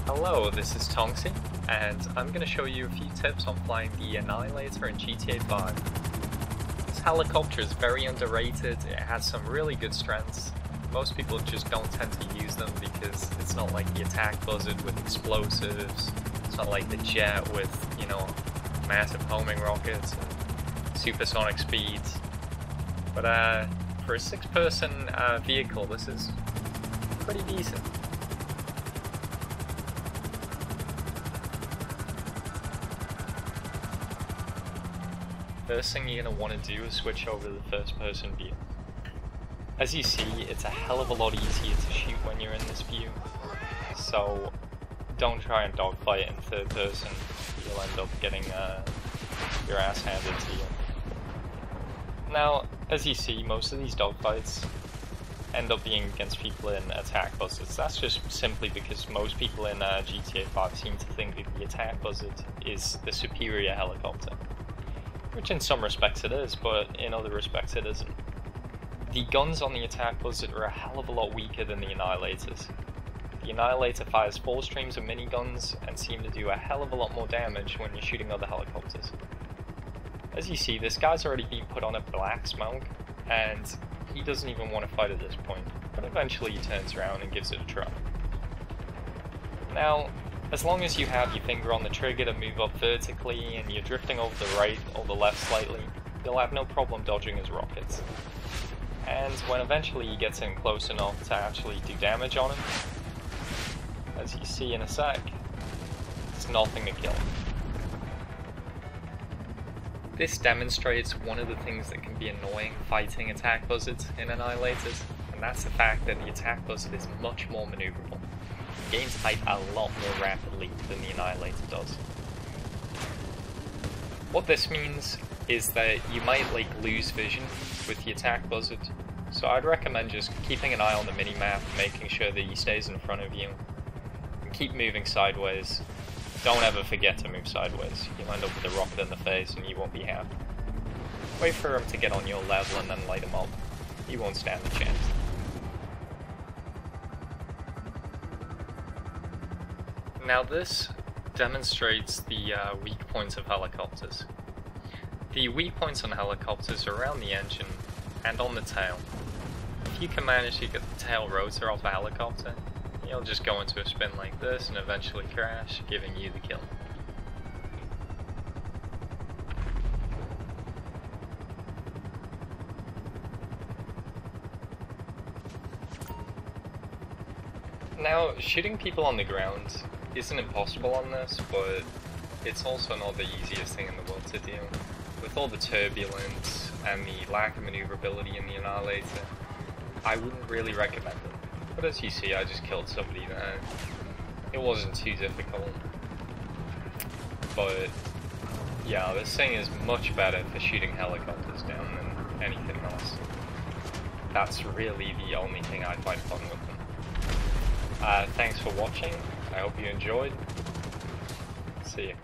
Hello, this is Tonksi, and I'm going to show you a few tips on flying the Annihilator in GTA 5. This helicopter is very underrated. It has some really good strengths. Most people just don't tend to use them because it's not like the attack buzzard with explosives. It's not like the jet with, massive homing rockets and supersonic speeds. But for a 6-person vehicle, this is pretty decent. First thing you're going to want to do is switch over to the first person view. As you see, it's a hell of a lot easier to shoot when you're in this view, so don't try and dogfight in third person. You'll end up getting your ass handed to you. Now, as you see, most of these dogfights end up being against people in attack buzzards. That's just simply because most people in GTA 5 seem to think that the attack buzzard is the superior helicopter. Which in some respects it is, but in other respects it isn't. The guns on the attack buzzard are a hell of a lot weaker than the Annihilators. The Annihilator fires 4 streams of miniguns and seem to do a hell of a lot more damage when you're shooting other helicopters. As you see, this guy's already been put on a black smoke, and he doesn't even want to fight at this point, but eventually he turns around and gives it a try. Now, as long as you have your finger on the trigger to move up vertically and you're drifting over the right or the left slightly, you'll have no problem dodging his rockets. And when eventually he gets in close enough to actually do damage on him, as you see in a sec, it's nothing to kill. This demonstrates one of the things that can be annoying fighting attack buzzards in Annihilators, and that's the fact that the attack buzzard is much more maneuverable. Gains height a lot more rapidly than the Annihilator does. What this means is that you might lose vision with the attack buzzard, so I'd recommend just keeping an eye on the minimap, making sure that he stays in front of you, and keep moving sideways. Don't ever forget to move sideways. You'll end up with a rocket in the face and you won't be happy. Wait for him to get on your level and then light him up. He won't stand a chance. Now this demonstrates the weak points of helicopters. The weak points on helicopters are around the engine and on the tail. If you can manage to get the tail rotor off a helicopter, you'll just go into a spin like this and eventually crash, giving you the kill. Now, shooting people on the ground isn't impossible on this, but it's also not the easiest thing in the world to do. With all the turbulence and the lack of maneuverability in the Annihilator, I wouldn't really recommend it. But as you see, I just killed somebody there. It wasn't too difficult. But yeah, this thing is much better for shooting helicopters down than anything else. That's really the only thing I find fun with them. Thanks for watching. I hope you enjoyed. See you.